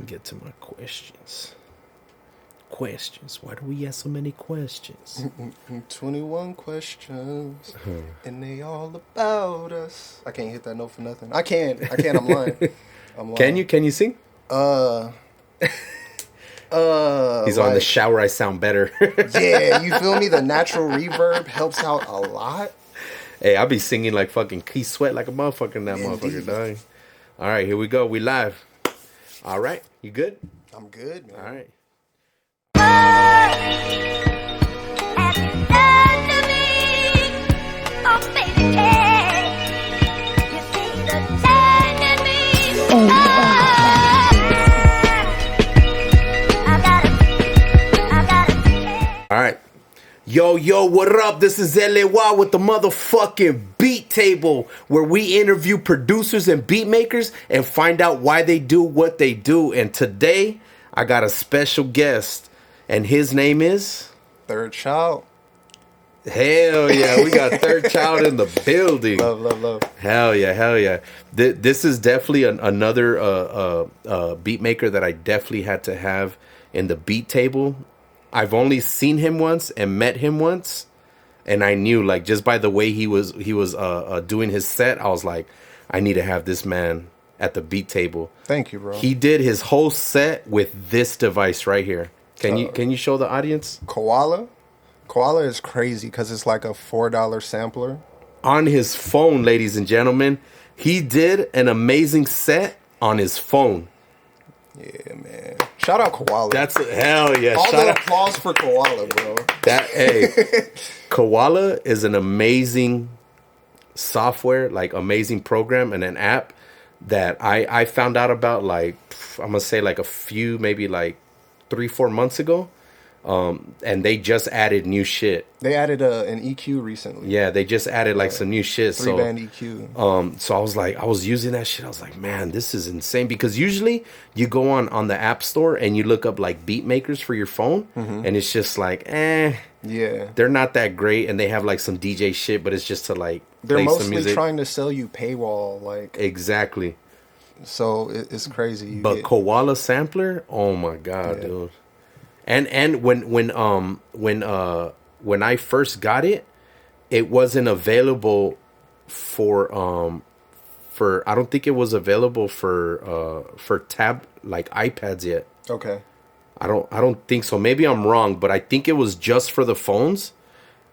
Get to my questions. Why do we ask so many questions? 21 questions, and they all about us. I can't hit that note for nothing. I can. I'm lying. Can you sing? He's on the shower. I sound better. Yeah, you feel me? The natural reverb helps out a lot. Hey, I'll be singing like fucking Keith Sweat like a motherfucker in that motherfucker, dog. All right, here we go. We live. All right, you good? I'm good, man. All right. All right. Yo, what up? This is LAY with the motherfucking Beat Table, where we interview producers and beat makers and find out why they do what they do. And today, I got a special guest, and his name is... THERDCHILD. Hell yeah, we got THERDCHILD in the building. Love. Hell yeah. This is definitely another beat maker that I definitely had to have in the Beat Table. I've only seen him once and met him once, and I knew, like, just by the way he was doing his set, I was like, I need to have this man at the Beat Table. Thank you, bro. He did his whole set with this device right here. Can you show the audience? Koala is crazy because it's like a $4 sampler. On his phone, ladies and gentlemen. He did an amazing set on his phone. Yeah, man. Shout out Koala. Hell yeah. All the applause for Koala, bro. Koala is an amazing software, like amazing program and an app that I found out about, like, I'm going to say like a few, maybe like 3-4 months ago. And they just added new shit. They added an EQ recently. Yeah, they just added like some new shit. 3-band EQ. So I was using that shit. I was like, man, this is insane. Because usually you go on the App Store and you look up like BeatMakers for your phone, and it's just like, yeah, they're not that great, and they have like some DJ shit, but it's just to like they're play mostly some music. Trying to sell you paywall, like exactly. So it's crazy. But Koala sampler, oh my god, dude. And when I first got it, it wasn't available for I don't think it was available for tab like iPads yet. Okay. I don't think so. Maybe I'm wrong, but I think it was just for the phones.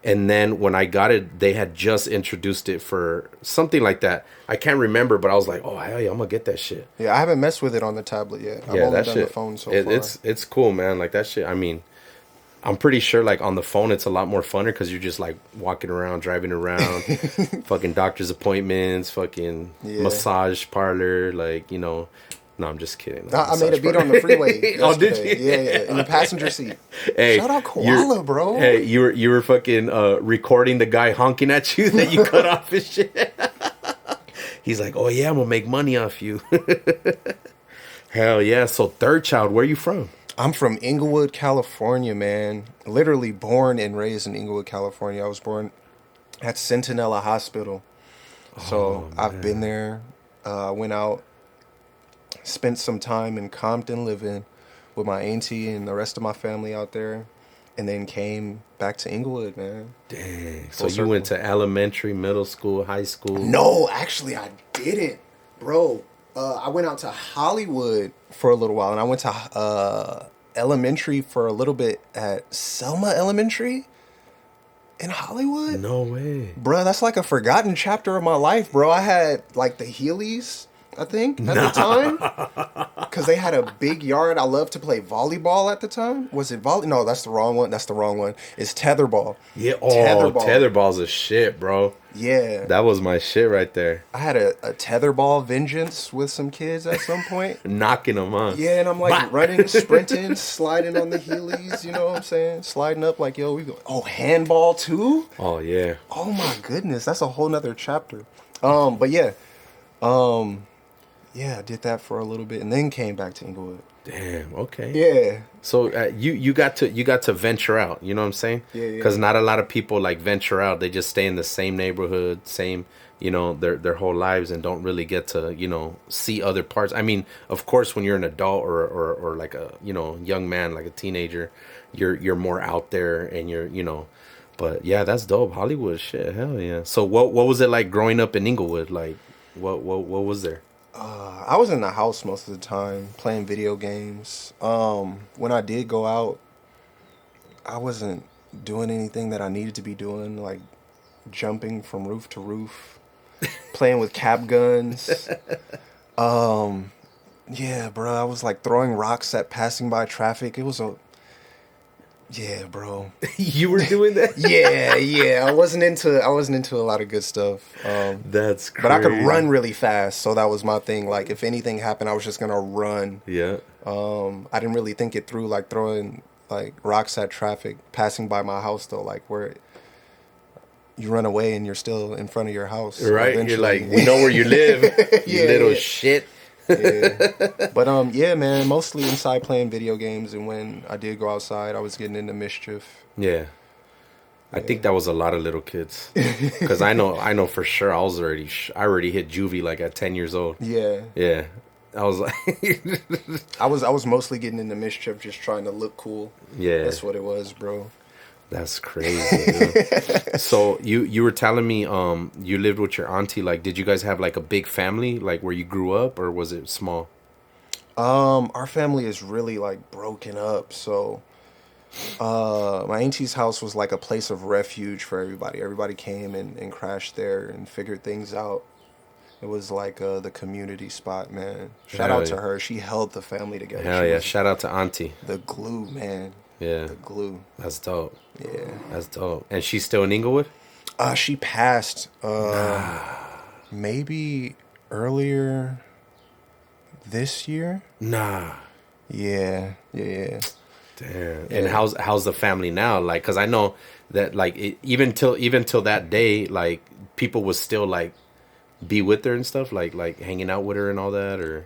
And then when I got it, they had just introduced it for something like that. I can't remember, but I was like, oh, hell yeah, I'm going to get that shit. Yeah, I haven't messed with it on the tablet yet. I've only done the phone so far. It's cool, man. Like, that shit, I mean, I'm pretty sure, like, on the phone, it's a lot more funner because you're just, like, walking around, driving around, fucking doctor's appointments, fucking massage parlor, like, you know. No, I'm just kidding. I made a beat on the freeway. Oh, did you? Yeah, in the passenger seat. Hey, shout out Koala, bro. Hey, you were fucking recording the guy honking at you that you cut off his shit. He's like, oh yeah, I'm gonna make money off you. Hell yeah. So THERDCHILD, where are you from? I'm from Inglewood, California, man. Literally born and raised in Inglewood, California. I was born at Centinela Hospital. So I've been there. Went out. Spent some time in Compton living with my auntie and the rest of my family out there, and then came back to Inglewood, man. Dang. So you went to elementary, middle school, high school? No, actually I didn't, bro. I went out to Hollywood for a little while, and I went to elementary for a little bit at Selma Elementary in Hollywood. No way. Bro, that's like a forgotten chapter of my life, bro. I had like the Heelys, I think, at the time. Because they had a big yard. I loved to play volleyball at the time. Was it volley? No, that's the wrong one. It's tetherball. Yeah, tetherball's a shit, bro. Yeah. That was my shit right there. I had a tetherball vengeance with some kids at some point. Knocking them on. Yeah, and I'm like running, sprinting, sliding on the Heelys, you know what I'm saying? Sliding up like, yo, we go. Oh, handball too? Oh, yeah. Oh, my goodness. That's a whole nother chapter. But yeah. Yeah, I did that for a little bit and then came back to Inglewood. Damn. Okay. Yeah. So you got to venture out. You know what I'm saying? Yeah. Because not a lot of people like venture out. They just stay in the same neighborhood, same, you know, their whole lives, and don't really get to, you know, see other parts. I mean, of course, when you're an adult or like a, you know, young man, like a teenager, you're more out there, and you're, you know. But yeah, that's dope. Hollywood, shit, hell yeah. So what was it like growing up in Inglewood? Like, what was there? I was in the house most of the time playing video games. When I did go out, I wasn't doing anything that I needed to be doing, like jumping from roof to roof, playing with cap guns. Yeah, bro, I was like throwing rocks at passing by traffic. It was yeah, bro. You were doing that? Yeah. I wasn't into a lot of good stuff. That's crazy. But I could run really fast, so that was my thing. Like if anything happened, I was just gonna run. Yeah. I didn't really think it through, like throwing like rocks at traffic, passing by my house though, like where you run away and you're still in front of your house. Right. You're like, we know where you live, you little shit. Yeah. But yeah, man, mostly inside playing video games, and when I did go outside, I was getting into mischief. Yeah. I think that was a lot of little kids, because I know for sure I already hit juvie like at 10 years old. Yeah. I was like, I was mostly getting into mischief, just trying to look cool. Yeah, that's what it was, bro. That's crazy. So you were telling me you lived with your auntie. Like, did you guys have like a big family, like where you grew up, or was it small? Our family is really like broken up. So my auntie's house was like a place of refuge for everybody. Everybody came and crashed there and figured things out. It was like the community spot, man. Shout out to her. She held the family together. Hell yeah. Shout out to auntie. The glue, man. Yeah. The glue. That's dope. Yeah. That's dope. And she's still in Inglewood? She passed maybe earlier this year. Nah. Yeah. Damn. Yeah. And how's the family now? Like, cuz I know that like even till that day, like people would still like be with her and stuff, like hanging out with her and all that, or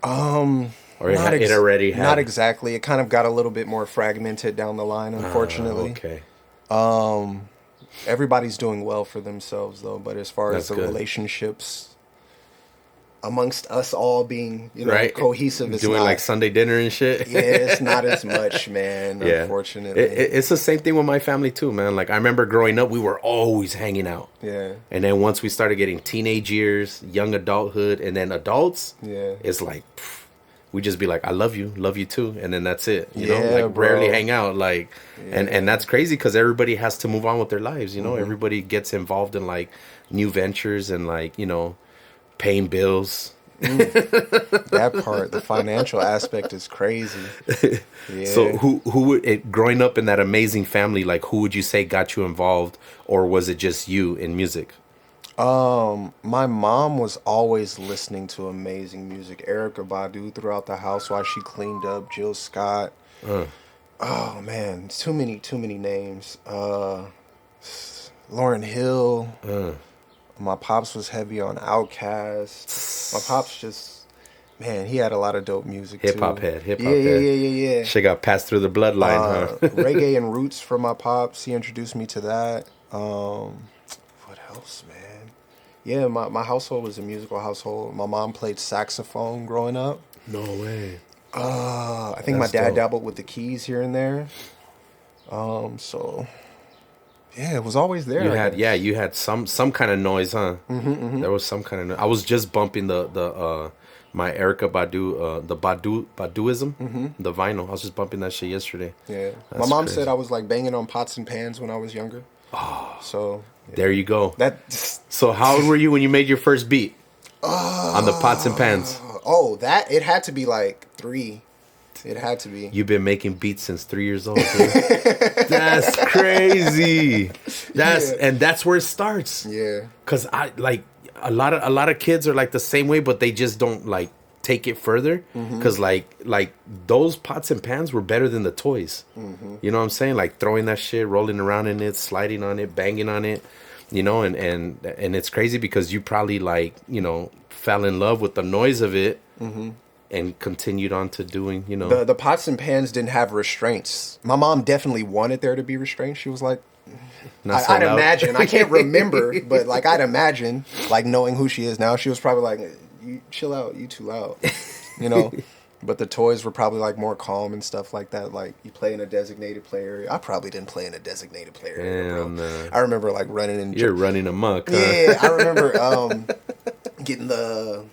it already had... Not exactly. It kind of got a little bit more fragmented down the line, unfortunately. Okay. Everybody's doing well for themselves, though. But as far as the relationships amongst us all being, you know, cohesive, it's doing not, like Sunday dinner and shit. Yeah, it's not as much, man. Yeah. Unfortunately, it's the same thing with my family too, man. Like I remember growing up, we were always hanging out. Yeah. And then once we started getting teenage years, young adulthood, and then adults, it's like we just be like, I love you too, and then that's it. You know, like rarely hang out. Like, and that's crazy because everybody has to move on with their lives. You know, everybody gets involved in like new ventures and like, you know, paying bills. That part, the financial aspect is crazy. Yeah. So who would growing up in that amazing family, like who would you say got you involved, or was it just you in music? My mom was always listening to amazing music. Erykah Badu throughout the house while she cleaned up. Jill Scott. Oh man, too many names. Lauryn Hill. My pops was heavy on Outkast. My pops just, man, he had a lot of dope music. Hip hop head. Yeah. She got passed through the bloodline, huh? Reggae and roots from my pops. He introduced me to that. What else, man? Yeah, my household was a musical household. My mom played saxophone growing up. No way. I think my dad dabbled with the keys here and there. So yeah, it was always there. You had some kind of noise, huh? There was some kind of noise. I was just bumping the my Erykah Badu, the Baduism, the vinyl. I was just bumping that shit yesterday. Yeah, my mom said I was like banging on pots and pans when I was younger. Oh, so there you go. So how old were you when you made your first beat on the pots and pans? Oh, it had to be like 3. It had to be. You've been making beats since 3 years old. That's crazy. And that's where it starts. Yeah. Because I like a lot of kids are like the same way, but they just don't like take it further. Because like those pots and pans were better than the toys. You know what I'm saying? Like throwing that shit, rolling around in it, sliding on it, banging on it. You know, and it's crazy because you probably like, you know, fell in love with the noise of it. and continued on to doing, you know. The pots and pans didn't have restraints. My mom definitely wanted there to be restraints. She was like, I'd imagine. I can't remember, but like I'd imagine, like knowing who she is now, she was probably like, "You chill out, you too loud," you know. But the toys were probably like more calm and stuff like that. Like you play in a designated play area. I probably didn't play in a designated play area, bro. No. I remember like running in. You're running amok. Huh? Yeah, I remember getting the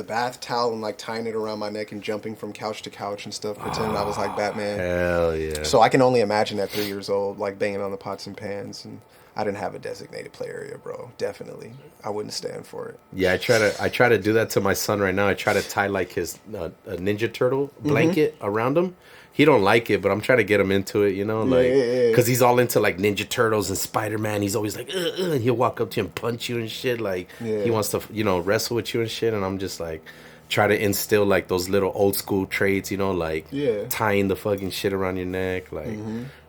bath towel and like tying it around my neck and jumping from couch to couch and stuff, pretending I was like Batman. Hell yeah! So I can only imagine at 3 years old, like banging on the pots and pans, and I didn't have a designated play area, bro. Definitely, I wouldn't stand for it. Yeah, I try to do that to my son right now. I try to tie like his a Ninja Turtle blanket around him. He don't like it, but I'm trying to get him into it, you know, like because he's all into like Ninja Turtles and Spider-Man. He's always like, and he'll walk up to you and punch you and shit. Like he wants to, you know, wrestle with you and shit. And I'm just like, try to instill like those little old school traits, you know, like tying the fucking shit around your neck, like.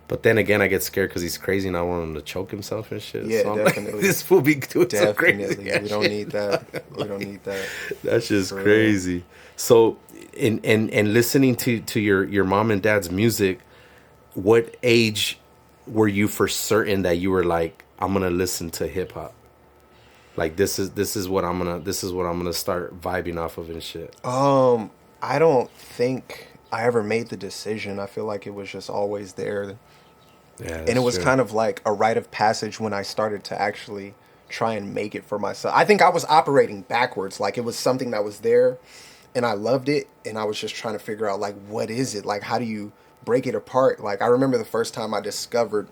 But then again, I get scared because he's crazy and I want him to choke himself and shit. Yeah, so I'm definitely. Like, this fool be doing some crazy. We don't need that. We don't need that. That's just crazy. So, in listening to your mom and dad's music, what age were you for certain that you were like, I'm gonna listen to hip hop? Like this is what I'm gonna start vibing off of and shit. I don't think I ever made the decision. I feel like it was just always there. Yeah, and it was kind of like a rite of passage when I started to actually try and make it for myself. I think I was operating backwards. Like it was something that was there and I loved it. And I was just trying to figure out like, what is it? Like, how do you break it apart? Like, I remember the first time I discovered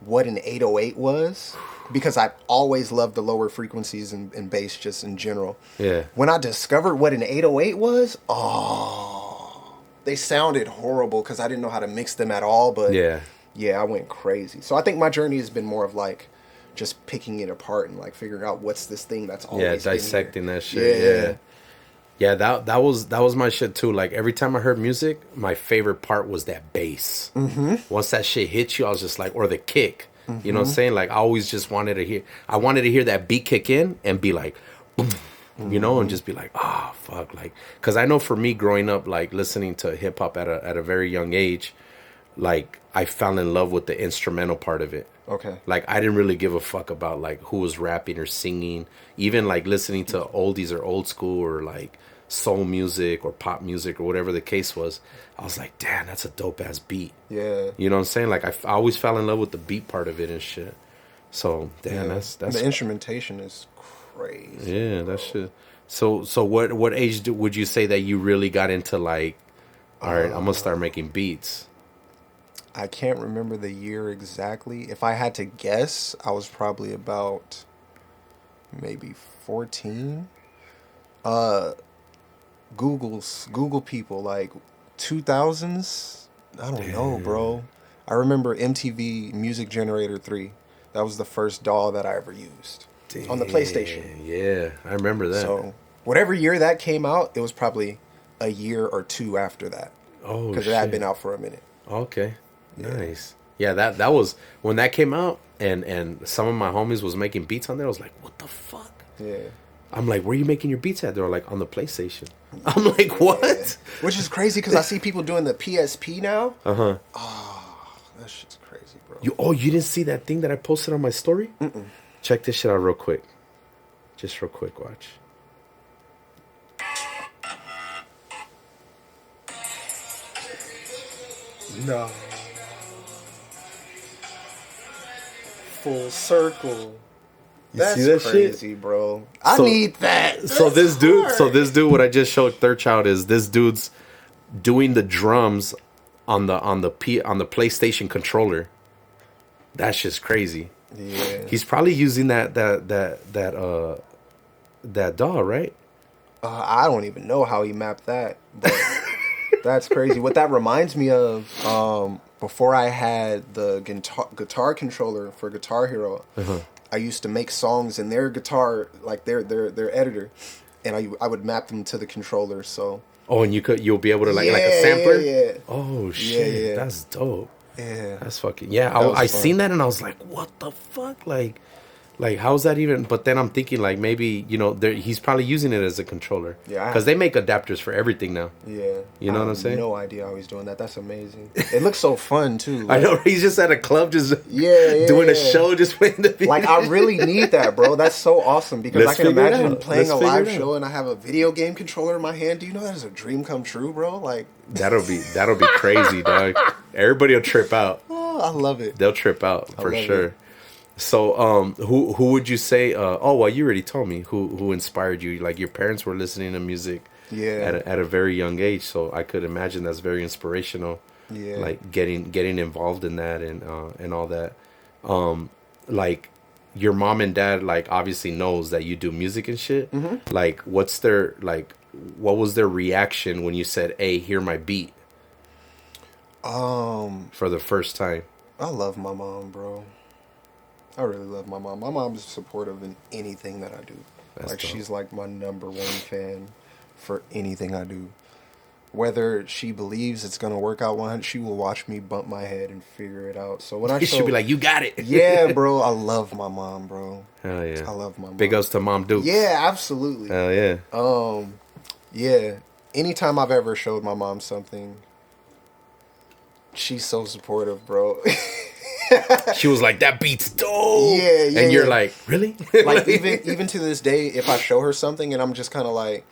what an 808 was, because I always loved the lower frequencies and bass just in general. Yeah. When I discovered what an 808 was, they sounded horrible because I didn't know how to mix them at all. But yeah, I went crazy. So I think my journey has been more of like just picking it apart and like figuring out what's this thing that's always dissecting that shit. Yeah, that was my shit too. Like every time I heard music, my favorite part was that bass. Once that shit hit you, I was just like, or the kick. You know what I'm saying? Like I always just wanted to hear that beat kick in and be like, boom. You know, and just be like, fuck, like, because I know for me growing up, like listening to hip hop at a very young age, like I fell in love with the instrumental part of it. Okay. Like I didn't really give a fuck about like who was rapping or singing, even like listening to oldies or old school or like soul music or pop music or whatever the case was. I was like, damn, that's a dope ass beat. Yeah. You know what I'm saying? Like I always fell in love with the beat part of it and shit. So damn, that's the instrumentation is crazy. Yeah, that shit. So what age would you say that you really got into like, all right, I'm gonna start making beats? I can't remember the year exactly. If I had to guess, I was probably about maybe 14. Google people like 2000s. I don't know, bro. I remember MTV Music Generator 3. That was the first DAW that I ever used. On the PlayStation. Yeah, I remember that. So whatever year that came out, it was probably a year or two after that. Oh, because it had been out for a minute. Okay, nice. Yeah, that was when that came out, and some of my homies was making beats on there. I was like, what the fuck? Yeah. I'm like, where are you making your beats at? They're like, on the PlayStation. I'm like, what? Yeah. Which is crazy because I see people doing the PSP now. Oh, that shit's crazy, bro. You didn't see that thing that I posted on my story? Mm-mm. Check this shit out real quick. Just real quick, watch. No. Full circle. That's see that crazy, shit? Bro. I need that. So this dude, what I just showed THERDCHILD is this dude's doing the drums on the PlayStation controller. That's just crazy. Yeah. He's probably using that DAW, right? I don't even know how he mapped that, but that's crazy. What that reminds me of, before I had the guitar controller for Guitar Hero, I used to make songs in their guitar, like their editor, and I would map them to the controller. So. Oh, and you'll be able to like a sampler. Yeah. Oh shit, that's dope. Yeah, that's fucking I seen that and I was like, what the fuck? Like, Like, how's that even? But then I'm thinking, like, maybe, he's probably using it as a controller. Yeah. Because they make adapters for everything now. Yeah. You know what I'm saying? No idea how he's doing that. That's amazing. It looks so fun, too. Like, I know. He's just at a club just yeah, doing a show, just waiting to be. Like, I really need that, bro. That's so awesome. Because I can imagine playing a live show and I have a video game controller in my hand. Do you know that is a dream come true, bro? Like, That'll be crazy, dog. Everybody will trip out. Oh, I love it. They'll trip out for sure. It. So, who would you say? Well, you already told me who inspired you. Like, your parents were listening to music, at a very young age. So I could imagine that's very inspirational. Yeah, like getting involved in that and all that. Like, your mom and dad, like, obviously knows that you do music and shit. Mm-hmm. Like, what was their reaction when you said, "Hey, hear my beat"? For the first time. I love my mom, bro. I really love my mom. My mom's supportive in anything that I do. That's like, dope. She's like my number one fan for anything I do. Whether she believes it's gonna work out 100, she will watch me bump my head and figure it out. So when I she'll be like, "You got it." Yeah, bro. I love my mom, bro. Hell yeah. I love my mom. Big ups to Mom Duke. Yeah, absolutely. Hell yeah. Yeah. Anytime I've ever showed my mom something, she's so supportive, bro. She was like, "That beat's dope." Yeah. And you're like, "Really?" Like, even to this day, if I show her something and I'm just kind of like,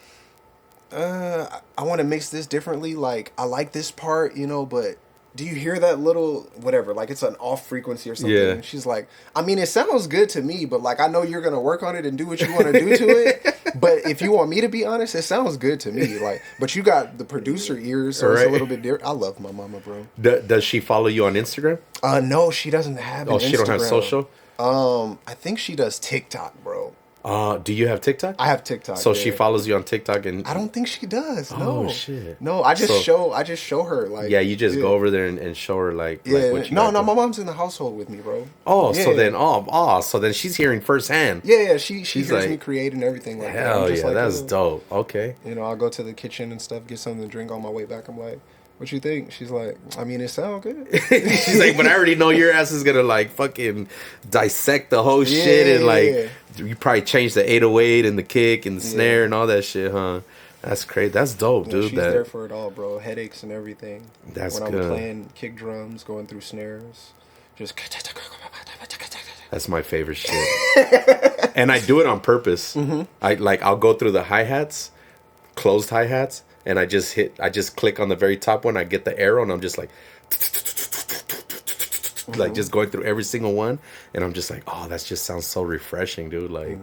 I want to mix this differently. Like, I like this part, but do you hear that little whatever? Like, it's an off frequency or something. Yeah. And she's like, I mean, it sounds good to me, but like, I know you're gonna work on it and do what you want to do to it. But if you want me to be honest, it sounds good to me. Like, but you got the producer ears, so it's a little bit different. I love my mama, bro. Does she follow you on Instagram? No, she doesn't have. An Instagram. She don't have social. I think she does TikTok, bro. Do you have TikTok? I have TikTok. So she follows you on TikTok, and I don't think she does. No. Oh shit. No, I just show her, like. Yeah, you just go over there and show her like. Yeah. Like, what you no, my mom's in the household with me, bro. Oh, yeah. So then she's hearing firsthand. Yeah, she hears me create and everything like that. Hell yeah, that's dope. Okay. I'll go to the kitchen and stuff, get something to drink on my way back. I'm like, "What you think?" She's like, "I mean, it sounds good." She's like, "But I already know your ass is gonna like fucking dissect the whole shit and like you probably change the 808 and the kick and the snare and all that shit, huh?" That's crazy. That's dope, dude. She's there for it all, bro. Headaches and everything. That's when good. I'm playing kick drums, going through snares, just. That's my favorite shit. And I do it on purpose. Mm-hmm. I'll go through the hi-hats, closed hi-hats. And I just click on the very top one. I get the arrow, and I'm just like, like just going through every single one. And I'm just like, oh, that just sounds so refreshing, dude. Like,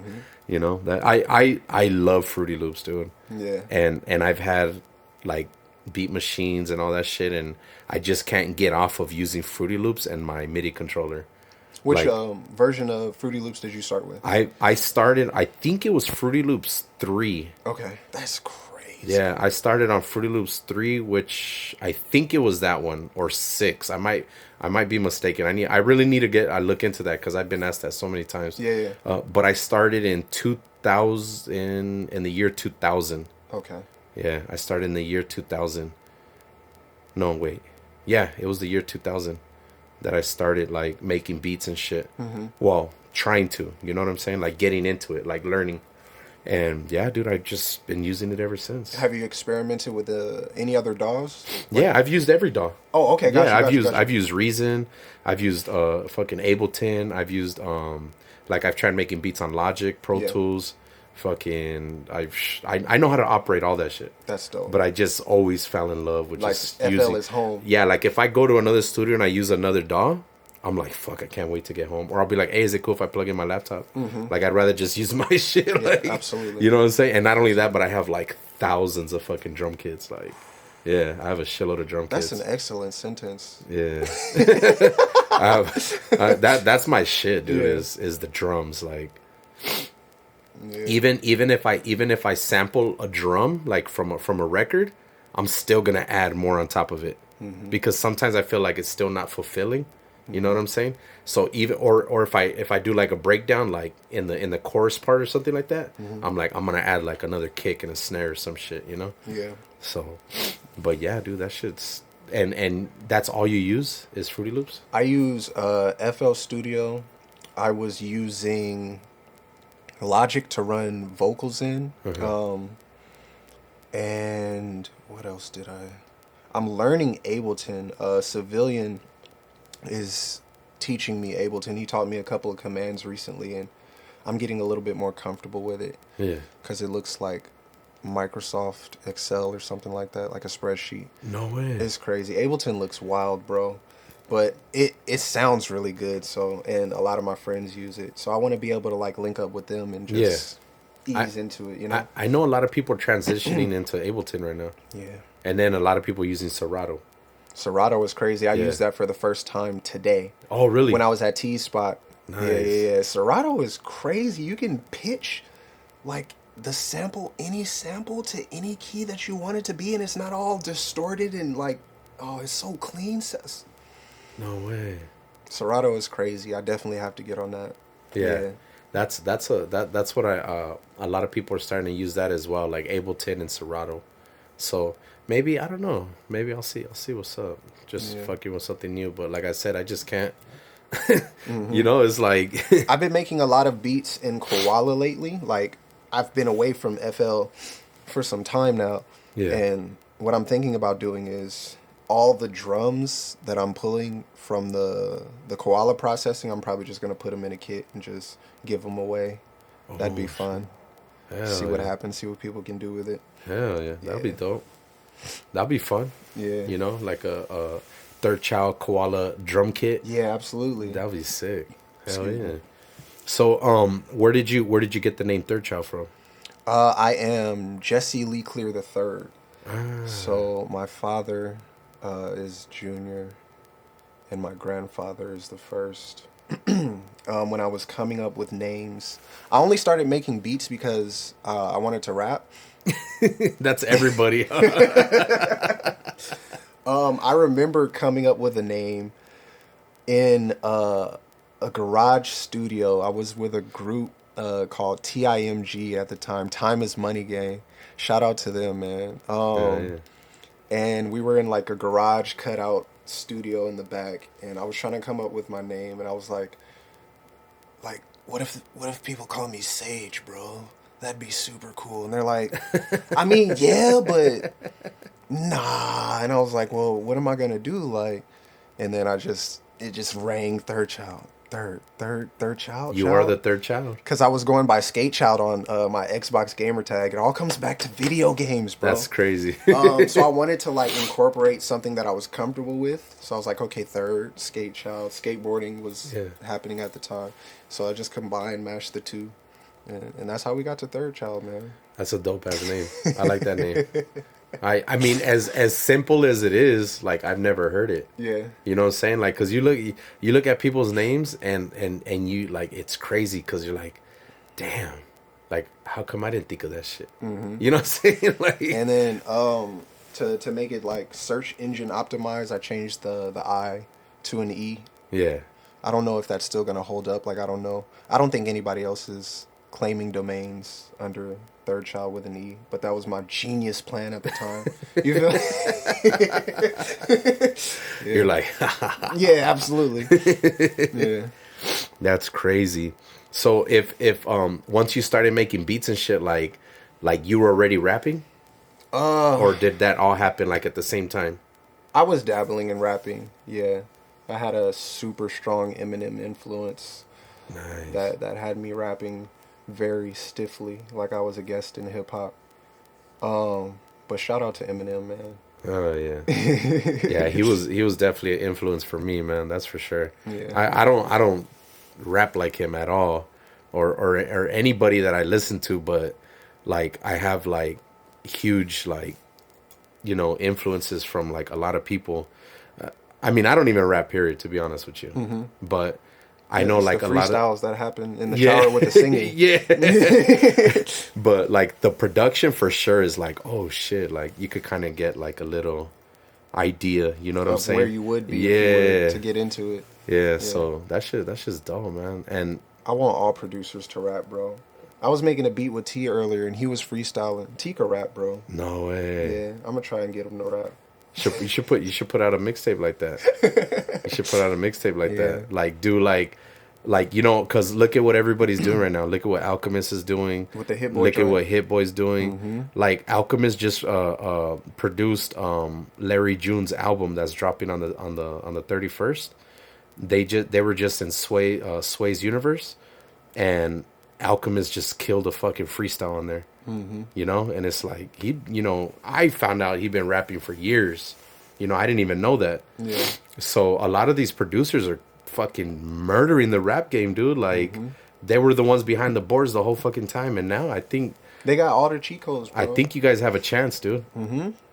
that I love Fruity Loops, dude. Yeah. And I've had like beat machines and all that shit, and I just can't get off of using Fruity Loops and my MIDI controller. Which version of Fruity Loops did you start with? I started. I think it was Fruity Loops 3. Okay, that's crazy. Yeah, I started on Fruity Loops 3, which I think it was that one, or 6. I might be mistaken. I really need to look into that because I've been asked that so many times. Yeah. But I started in 2000, in the year 2000. Okay. Yeah, I started in the year 2000. No, wait. Yeah, it was the year 2000 that I started like making beats and shit. Mm-hmm. Well, trying to, you know what I'm saying? Like getting into it, like learning. And yeah, dude, I've just been using it ever since. Have you experimented with any other DAWs? Yeah, I've used every DAW. Oh, okay, gotcha. I've used Reason. I've used fucking Ableton. I've used I've tried making beats on Logic, Pro Tools. Fucking, I know how to operate all that shit. That's dope. But I just always fell in love with just FL using. Is home. Yeah, like if I go to another studio and I use another DAW, I'm like, fuck, I can't wait to get home. Or I'll be like, hey, is it cool if I plug in my laptop? Mm-hmm. Like, I'd rather just use my shit. Yeah, like, absolutely. You know what I'm saying? And not only that, but I have like thousands of fucking drum kits. Like, yeah, I have a shitload of drum kits. That's an excellent sentence. Yeah. That's my shit, dude, is the drums. Like, even if I sample a drum, like from a record, I'm still going to add more on top of it. Mm-hmm. Because sometimes I feel like it's still not fulfilling. You know what I'm saying? So even or if I do like a breakdown, like in the chorus part or something like that, I'm like, I'm gonna add like another kick and a snare or some shit, you know? Yeah. So, but yeah, dude, that shit's and that's all you use is Fruity Loops? I use FL Studio. I was using Logic to run vocals in. And what else did I? I'm learning Ableton. Civilian is teaching me Ableton. He taught me a couple of commands recently, and I'm getting a little bit more comfortable with it. Yeah. Because it looks like Microsoft Excel or something like that, like a spreadsheet. No way. It's crazy. Ableton looks wild, bro. But it sounds really good, so, and a lot of my friends use it. So I want to be able to like link up with them and just ease into it, you know? I know a lot of people transitioning into Ableton right now. Yeah. And then a lot of people using Serato. Serato is crazy. I used that for the first time today. Oh, really? When I was at T-Spot. Nice. Yeah. Serato is crazy. You can pitch like the sample, any sample to any key that you want it to be, and it's not all distorted and like, oh, it's so clean. No way. Serato is crazy. I definitely have to get on that. Yeah. That's what a lot of people are starting to use that as well, like Ableton and Serato. So maybe, I don't know, maybe I'll see what's up. Just fucking with something new. But like I said, I just can't. You know, it's like I've been making a lot of beats in Koala lately. Like I've been away from FL for some time now. Yeah. And what I'm thinking about doing is all the drums that I'm pulling from the Koala processing, I'm probably just going to put them in a kit and just give them away. That'd be fun. See what happens, see what people can do with it. Hell yeah. That'd be dope. That'd be fun. Yeah. You know, like a Third Child Koala drum kit. Yeah, absolutely. That'd be sick. Hell yeah. So where did you get the name Third Child from? I am Jesse Lee Clear the third. So my father is junior and my grandfather is the first. When I was coming up with names, I only started making beats because I wanted to rap. That's everybody. I remember coming up with a name in a garage studio. I was with a group called TIMG at the time. Time is Money Gang. Shout out to them, man. And we were in like a garage cutout studio in the back, and I was trying to come up with my name, and I was like, what if people call me Sage, bro? That'd be super cool. And they're like, I mean, yeah, but nah. And I was like, well, what am I gonna do? Like, and then it just rang Third Child. Third child. You are the third child. Because I was going by Skate Child on my Xbox gamer tag. It all comes back to video games, bro. That's crazy. So I wanted to like incorporate something that I was comfortable with. So I was like, okay, Third, Skate Child. Skateboarding was happening at the time. So I just combined, mashed the two. And that's how we got to Third Child, man. That's a dope ass name. I like that name. I mean, as simple as it is, like I've never heard it. Yeah. You know what I'm saying? Like, cause you look at people's names and you like, it's crazy. Cause you're like, damn, like how come I didn't think of that shit? Mm-hmm. You know what I'm saying? Like, and then to make it like search engine optimized, I changed the I to an E. Yeah. I don't know if that's still gonna hold up. Like I don't know. I don't think anybody else is claiming domains under Third Child with an E, but that was my genius plan at the time. You feel? You're like, yeah, absolutely. Yeah, that's crazy. So if once you started making beats and shit, like you were already rapping, or did that all happen like at the same time? I was dabbling in rapping. Yeah, I had a super strong Eminem influence. Nice. That had me rapping very stiffly, like I was a guest in hip hop. But shout out to Eminem, man. Oh yeah, yeah. He was definitely an influence for me, man. That's for sure. Yeah. I don't rap like him at all, or anybody that I listen to, but like I have like huge like influences from like a lot of people. I mean, I don't even rap, period, to be honest with you, but I know like a lot of freestyles that happen in the shower with the singing. Yeah. But like the production for sure is like, oh shit, like you could kind of get like a little idea, you know what I'm saying? Where you would be if you were to get into it. Yeah, so that's just dope, man. And I want all producers to rap, bro. I was making a beat with T earlier and he was freestyling. T could rap, bro. No way. Yeah, I'm gonna try and get him to rap. You should put out a mixtape like that. You should put out a mixtape like that. Like do like Like, you know, because look at what everybody's doing right now. Look at what Alchemist is doing. With the Hit Boy Look joint. at what Hit Boy's doing. Like, Alchemist just produced Larry June's album that's dropping on the 31st. They were just in Sway's universe, and Alchemist just killed a fucking freestyle on there. You know, and it's like I found out he'd been rapping for years. You know, I didn't even know that. Yeah. So a lot of these producers are fucking murdering the rap game, dude. Like they were the ones behind the boards the whole fucking time, and now I think they got all their cheat codes, bro. I think you guys have a chance, dude.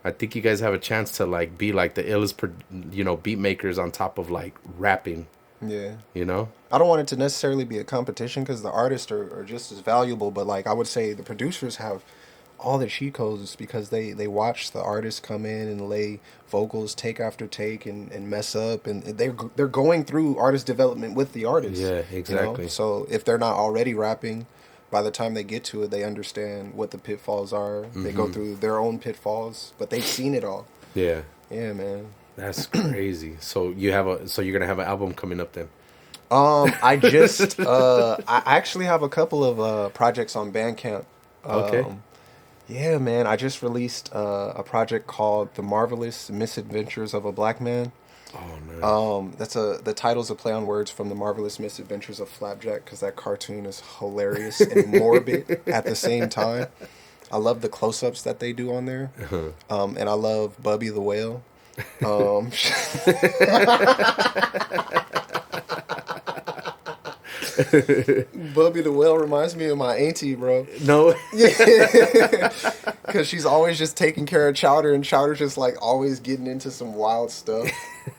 I think you guys have a chance to like be like the illest, beat makers on top of like rapping. Yeah. You know? I don't want it to necessarily be a competition because the artists are just as valuable, but like I would say the producers have all the cheat codes because they watch the artists come in and lay vocals take after take and mess up, and they're going through artist development with the artist. Yeah, exactly. You know? So if they're not already rapping, by the time they get to it, they understand what the pitfalls are. They go through their own pitfalls, but they've seen it all. Yeah. Yeah, man. That's crazy. So you're gonna have an album coming up then? I just I actually have a couple of projects on Bandcamp. Okay. Yeah, man. I just released a project called "The Marvelous Misadventures of a Black Man." Oh no. The title's a play on words from "The Marvelous Misadventures of Flapjack" because that cartoon is hilarious and morbid at the same time. I love the close-ups that they do on there, and I love Bubby the Whale. Bubby the Whale reminds me of my auntie, bro. No. Yeah. Because she's always just taking care of Chowder, and Chowder's just like always getting into some wild stuff.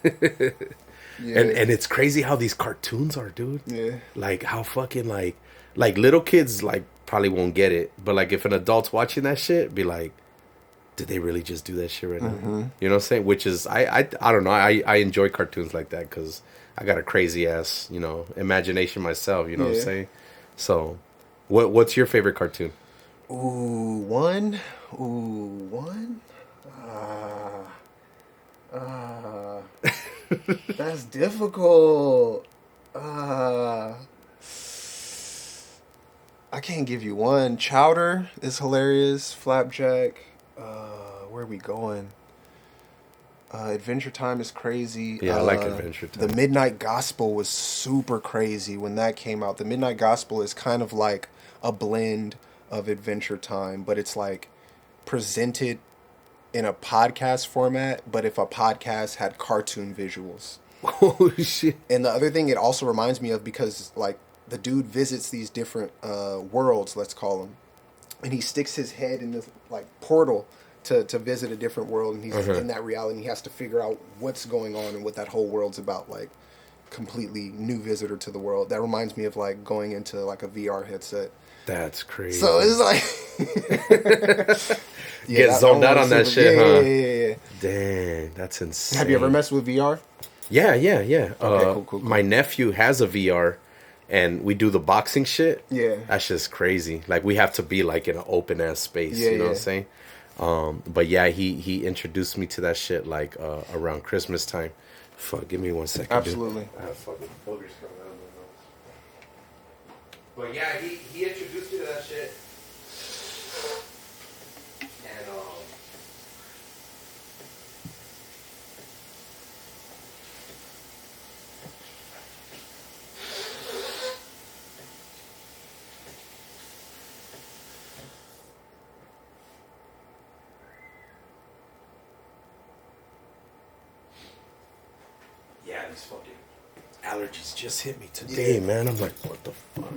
Yeah. And it's crazy how these cartoons are, dude. Yeah. Like how fucking like little kids like probably won't get it, but like if an adult's watching that shit, be like, did they really just do that shit right now? You know what I'm saying? Which is I don't know. I enjoy cartoons like that because I got a crazy ass, imagination myself, you know what I'm saying? So, what's your favorite cartoon? One. That's difficult. I can't give you one. Chowder is hilarious. Flapjack. Where are we going? Adventure Time is crazy. Yeah, I like Adventure Time. The Midnight Gospel was super crazy when that came out. The Midnight Gospel is kind of like a blend of Adventure Time, but it's like presented in a podcast format, but if a podcast had cartoon visuals. Oh, shit. And the other thing it also reminds me of, because like the dude visits these different worlds, let's call them, and he sticks his head in this like portal to visit a different world, and he's in that reality, and he has to figure out what's going on and what that whole world's about, like completely new visitor to the world. That reminds me of like going into like a VR headset. That's crazy. So it's like get zoned out on that shit, huh? Yeah. Dang, that's insane. Have you ever messed with VR? Yeah. Okay, cool. My nephew has a VR, and we do the boxing shit. Yeah. That's just crazy. Like, we have to be like in an open ass space, you know what I'm saying? But yeah, he introduced me to that shit like around Christmas time. Fuck, give me 1 second. Absolutely. Dude. I have fucking boogers coming out of my nose. But yeah, he introduced me to that shit. And yeah, these fucking allergies just hit me today, man. I'm like, what the fuck?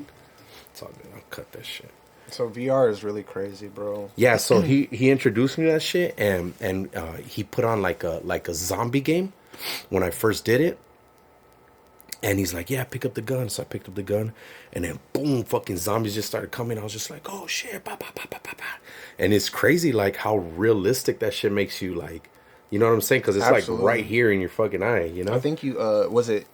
It's all good. I'll cut that shit. So VR is really crazy, bro. Yeah, so he introduced me to that shit, and he put on like a zombie game when I first did it. And he's like, yeah, pick up the gun. So I picked up the gun, and then boom, fucking zombies just started coming. I was just like, oh shit, bah, bah, bah, bah, bah, bah. And it's crazy like how realistic that shit makes you, like, you know what I'm saying? Because it's Absolutely. like right here in your fucking eye, you know? I think you was it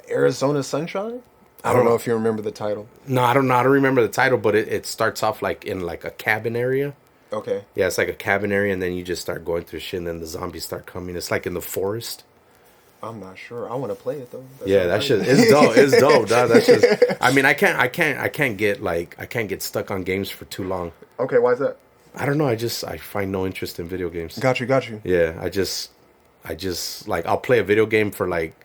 Arizona Sunshine? I don't know if you remember the title. No, I don't remember the title, but it starts off like in like a cabin area. Okay. Yeah, it's like a cabin area, and then you just start going through shit, and then the zombies start coming. It's like in the forest. I'm not sure. I want to play it though. Yeah, that shit is dope. It's dope, dog. That's just. I mean, I can't get stuck on games for too long. Okay, why is that? I don't know. I find no interest in video games. Got you. Yeah, I just like I'll play a video game for like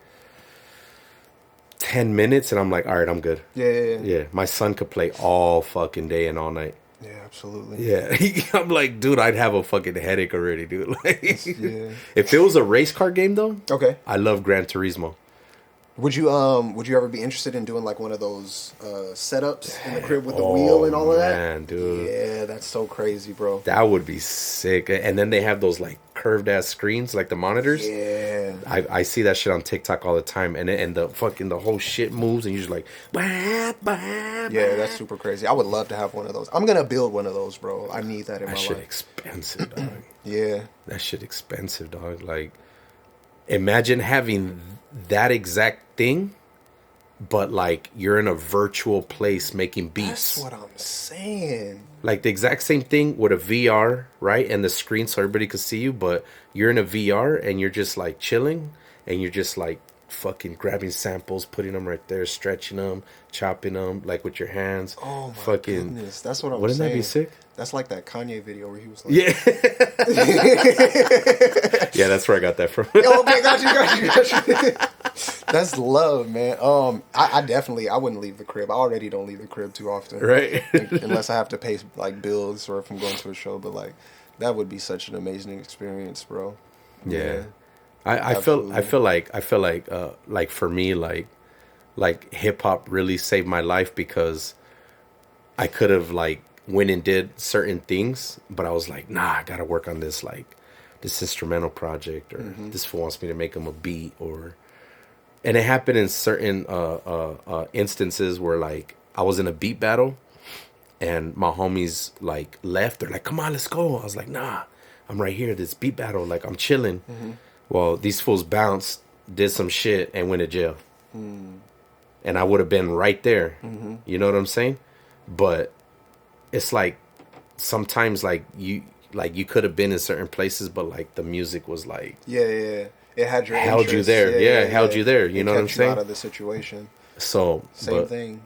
10 minutes and I'm like, all right, I'm good. Yeah. My son could play all fucking day and all night. Yeah, absolutely. Yeah, I'm like, dude, I'd have a fucking headache already, dude. Like, yeah. If it was a race car game though, okay, I love Gran Turismo. Would you ever be interested in doing like one of those setups in the crib with the wheel and all of that? Man, dude. Yeah, that's so crazy, bro. That would be sick. And then they have those like curved ass screens, like the monitors. Yeah. I see that shit on TikTok all the time, and the fucking the whole shit moves, and you're just like, bah, bah, yeah, that's super crazy. I would love to have one of those. I'm gonna build one of those, bro. I need that in my life. That shit expensive, dog. Yeah. That shit expensive, dog. Like, imagine having that exact thing, but like you're in a virtual place making beats. That's what I'm saying. Like the exact same thing with a VR, right? And the screen so everybody could see you, but you're in a VR and you're just like chilling and you're just like fucking grabbing samples, putting them right there, stretching them, chopping them like with your hands. Oh my fucking goodness, that's what I'm saying. Wouldn't that be sick? That's like that Kanye video where he was like, yeah, yeah, that's where I got that from. Okay, got you. That's love, man. I definitely, I wouldn't leave the crib. I already don't leave the crib too often, right? Unless I have to pay like bills or if I'm going to a show. But like, that would be such an amazing experience, bro. Yeah. I feel like for me, like hip hop really saved my life because I could have like went and did certain things, but I was like, nah, I gotta work on this, like this instrumental project, or this fool wants me to make him a beat, and it happened in certain instances where like I was in a beat battle and my homies like left. They're like, come on, let's go. I was like, nah, I'm right here. This beat battle, like I'm chilling. Well, these fools bounced, did some shit, and went to jail. And I would have been right there. You know what I'm saying? But it's like sometimes like you could have been in certain places, but like the music was like it had your held interest. you there. Yeah, held you there. You know what I'm saying? Out of the situation. So same thing.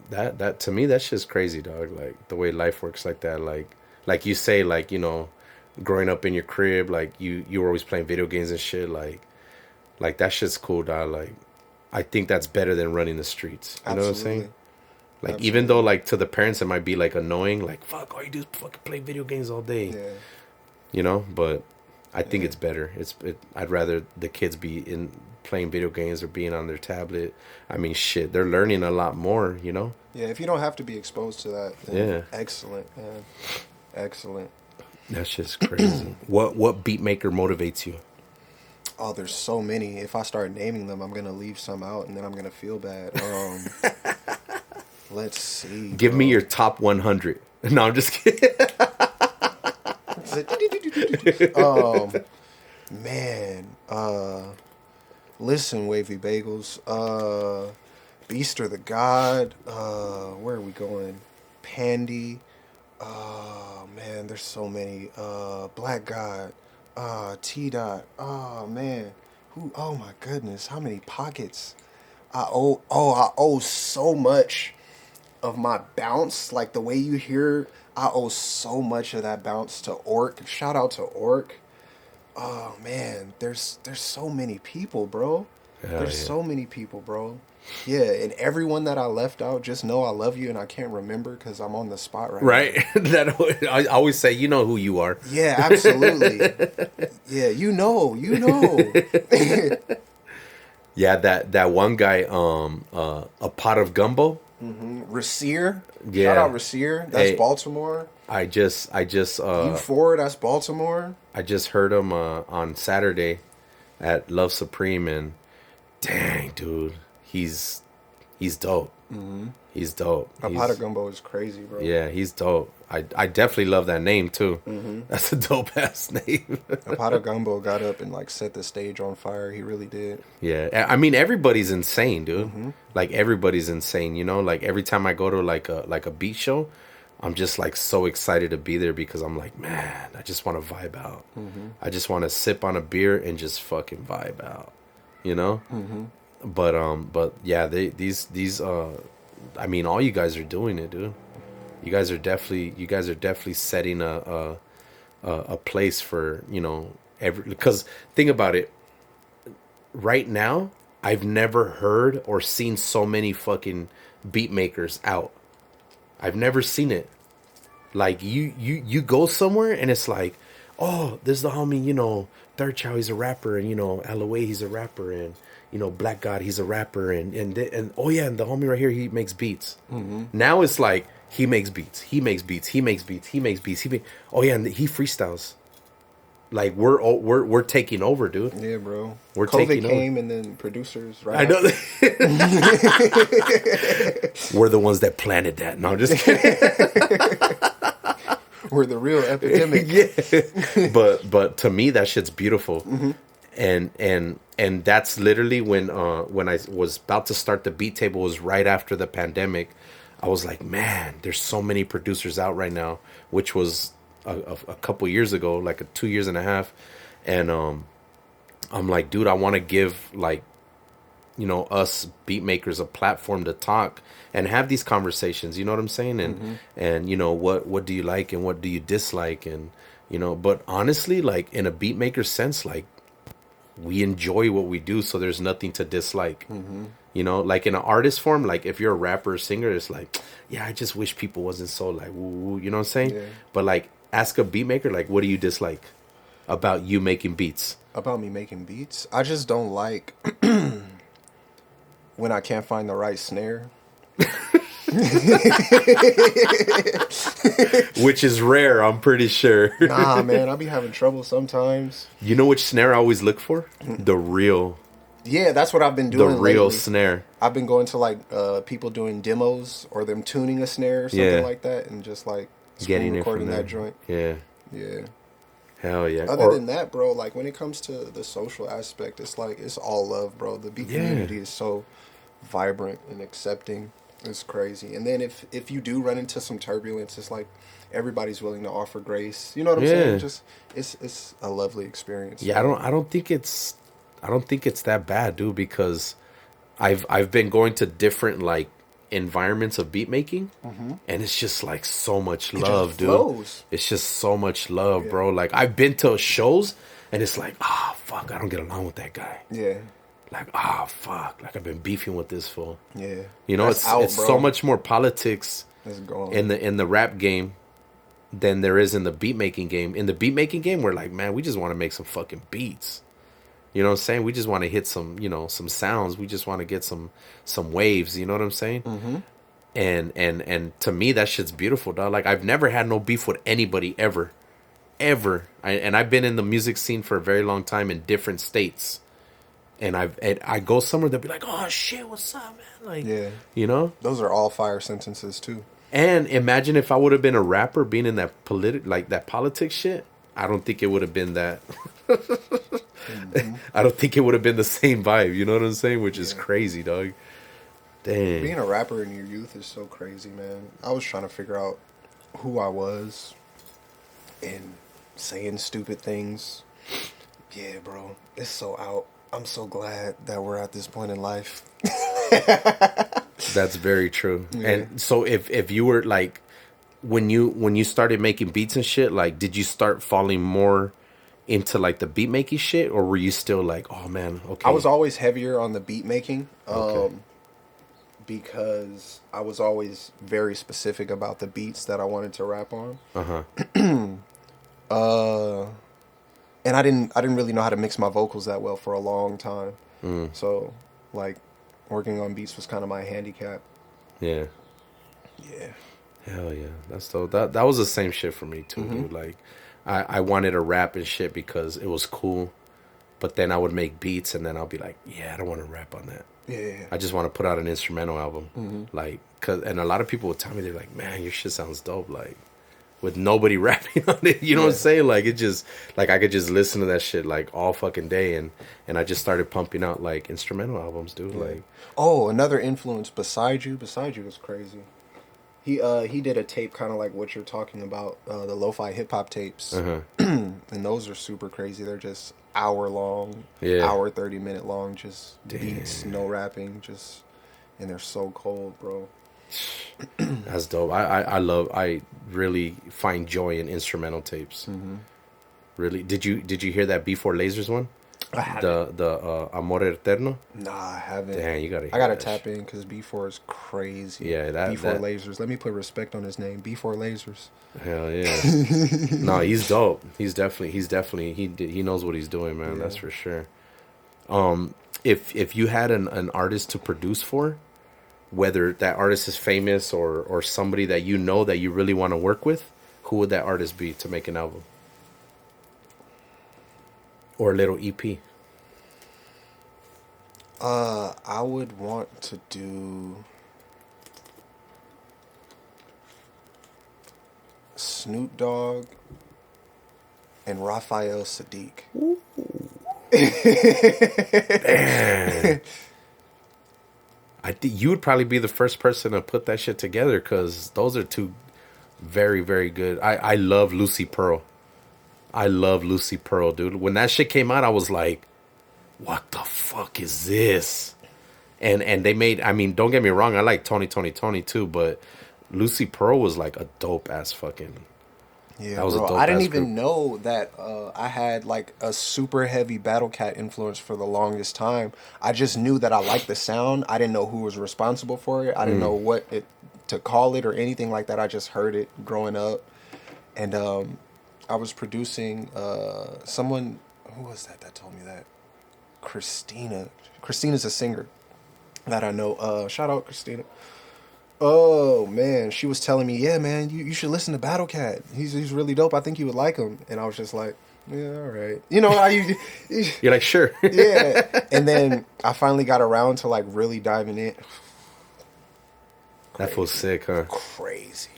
That to me, that's just crazy, dog. Like the way life works like that. Like you say, like, you know, growing up in your crib, like you were always playing video games and shit. Like that shit's cool, dog. Like I think that's better than running the streets. You know what I'm saying? Like, even though, like, to the parents, it might be, like, annoying. Like, fuck, all you do is fucking play video games all day. Yeah. You know? But I think it's better. I'd rather the kids be in playing video games or being on their tablet. I mean, shit, they're learning a lot more, you know? Yeah, if you don't have to be exposed to that, then excellent, man. Excellent. That's just crazy. What beat maker motivates you? Oh, there's so many. If I start naming them, I'm going to leave some out, and then I'm going to feel bad. Let's see. Give me your top 100. No, I'm just kidding. Man. Listen, Wavy Bagels. Beaster the God. Where are we going? Pandy. Man, there's so many. Black God. T-Dot. Oh, man. Oh, my goodness. How many pockets? I owe so much of my bounce, like the way you hear. I owe so much of that bounce to Orc. Shout out to Orc. Oh man, there's so many people, bro. So many people, bro. Yeah, and everyone that I left out, just know I love you, and I can't remember because I'm on the spot right now. That I always say, you know who you are. Yeah, absolutely. Yeah, you know. Yeah, that one guy, a pot of gumbo. Rasir. Yeah. Shout out Rasir. That's Baltimore. I just U4, that's Baltimore. I just heard him on Saturday at Love Supreme, and dang, dude, he's dope. He's dope. A pot of gumbo is crazy, bro. Yeah, he's dope. I definitely love that name too. That's a dope ass name. A pot of gumbo got up and like set the stage on fire. He really did. Yeah, I mean everybody's insane, dude. Like everybody's insane. You know, like every time I go to like a beat show, I'm just like so excited to be there because I'm like, man, I just want to vibe out. I just want to sip on a beer and just fucking vibe out. you know. But yeah, these I mean, all you guys are doing it, dude. You guys are definitely setting a place for, you know, every, because think about it. Right now, I've never heard or seen so many fucking beat makers out. I've never seen it. Like you go somewhere and it's like, oh, there's the homie, you know, Third Child, he's a rapper, and you know, LOA, he's a rapper, and you know, Black God, he's a rapper, and oh yeah, and the homie right here, he makes beats. Now it's like he makes beats, he makes beats, he makes beats, he makes beats, oh yeah, and he freestyles. Like we're taking over, dude. Yeah, bro. We're COVID taking came over. and then producers, right? I know. We're the ones that planted that. No, I'm just kidding. We're the real epidemic. Yeah. But to me that shit's beautiful. And that's literally when I was about to start the beat table, was right after the pandemic. I was like, man, there's so many producers out right now, which was a couple years ago, like 2 years and a half. And I'm like, dude, I want to give, like, you know, us beat makers a platform to talk and have these conversations, you know what I'm saying? And you know, what do you like and what do you dislike? And you know, but honestly, like in a beat maker sense, like we enjoy what we do, so there's nothing to dislike. You know, like in an artist form, like if you're a rapper or singer, it's like, yeah, I just wish people wasn't so like woo, you know what I'm saying? Yeah. But like ask a beat maker, like, what do you dislike about you making beats? About me making beats? I just don't like when I can't find the right snare. Which is rare, I'm pretty sure. Nah, man, I be having trouble sometimes. You know which snare I always look for? The real. Yeah, that's what I've been doing. The real lately. snare. I've been going to like people doing demos or them tuning a snare or something like that, and just like getting recording it from that joint. Yeah. Yeah. Hell yeah. Other than that, bro, like when it comes to the social aspect, it's like it's all love, bro. The beat community is so vibrant and accepting. It's crazy. And then if you do run into some turbulence, it's like everybody's willing to offer grace. You know what I'm saying? Just it's a lovely experience. Yeah, I don't think it's that bad, dude, because I've been going to different like environments of beat making, and it's just like so much love, dude. Flows. It's just so much love, bro. Like I've been to shows and it's like, fuck, I don't get along with that guy. Yeah. Like, fuck, like I've been beefing with this fool. Yeah. You know, it's so much more politics in the rap game than there is in the beat making game. In the beat making game, we're like, man, we just want to make some fucking beats. You know what I'm saying? We just want to hit some, you know, some sounds. We just want to get some waves. You know what I'm saying? And to me, that shit's beautiful, dog. Like I've never had no beef with anybody ever. And I've been in the music scene for a very long time in different states. And I go somewhere, they'll be like, oh shit, what's up, man? Like, you know, those are all fire sentences too. And imagine if I would have been a rapper, being in that that politics shit. I don't think it would have been that. I don't think it would have been the same vibe. You know what I'm saying? Which is crazy, dog. Dang. Being a rapper in your youth is so crazy, man. I was trying to figure out who I was and saying stupid things. Yeah, bro. It's so out. I'm so glad that we're at this point in life. That's very true. Yeah. And so if you were like, when you started making beats and shit, like, did you start falling more into like the beat making shit, or were you still like, oh man, okay? I was always heavier on the beat making, because I was always very specific about the beats that I wanted to rap on. And I didn't really know how to mix my vocals that well for a long time. So, like, working on beats was kind of my handicap. Yeah. Yeah. Hell yeah. That's dope. That was the same shit for me too, dude. Like, I wanted to rap and shit because it was cool. But then I would make beats and then I'll be like, yeah, I don't want to rap on that. Yeah. I just want to put out an instrumental album. Like, and a lot of people would tell me, they're like, man, your shit sounds dope. Like, with nobody rapping on it, you know what I'm saying? Like, it just, like, I could just listen to that shit, like, all fucking day, and I just started pumping out, like, instrumental albums, dude, like. Oh, another influence, Beside You was crazy. He did a tape kind of like what you're talking about, the lo-fi hip hop tapes, and those are super crazy. They're just hour long, hour 30-minute long, just beats, no rapping, just, and they're so cold, bro. That's dope. I really find joy in instrumental tapes. Really, did you hear that Before Lasers one? I haven't. The Amor Eterno. Nah, I haven't. Damn, you gotta. I gotta tap in because B4 is crazy. Yeah, B4 Lasers. Let me put respect on his name. B4 Lasers. Hell yeah. No, he's dope. He's definitely he knows what he's doing, man. Yeah. That's for sure. If you had an artist to produce for, whether that artist is famous or somebody that you know that you really want to work with, who would that artist be to make an album? Or a little EP? I would want to do Snoop Dogg and Raphael Sadiq. Man. I think you would probably be the first person to put that shit together because those are two very, very good. I love Lucy Pearl. I love Lucy Pearl, dude. When that shit came out, I was like, what the fuck is this? And they made, I mean, don't get me wrong, I like Tony too, but Lucy Pearl was like a dope ass fucking. Yeah, that was bro. I didn't even know that I had like a super heavy Battle Cat influence for the longest time. I just knew that I liked the sound. I didn't know who was responsible for it. I didn't know what to call it or anything like that. I just heard it growing up. And I was producing someone, who was that told me that? Christina. Christina's a singer that I know. Shout out Christina. Oh man, she was telling me, yeah, man, you should listen to Battle Cat. He's really dope. I think you would like him. And I was just like, yeah, all right. You know how you're like, sure. Yeah. And then I finally got around to like really diving in. That feels sick, huh? Crazy.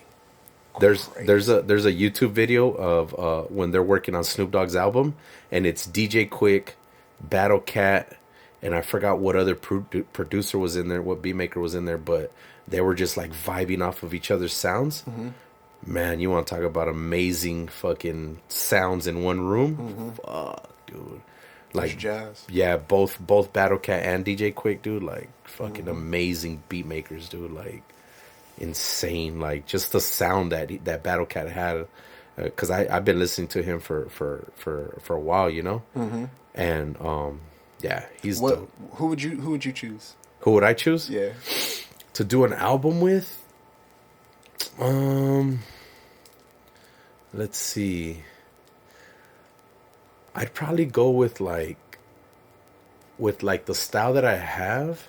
There's a YouTube video of when they're working on Snoop Dogg's album, and it's DJ Quick, Battle Cat, and I forgot what other producer was in there, what beatmaker was in there, but they were just like vibing off of each other's sounds. Man, you want to talk about amazing fucking sounds in one room? Fuck, dude. Like jazz. Yeah, both Battle Cat and DJ Quick, dude. Like fucking amazing beat makers, dude. Like insane. Like just the sound that Battle Cat had. Because I've been listening to him for a while, you know. And yeah, he's dope. Who would you choose? Who would I choose? Yeah. To do an album with? Let's see. I'd probably go with like the style that I have.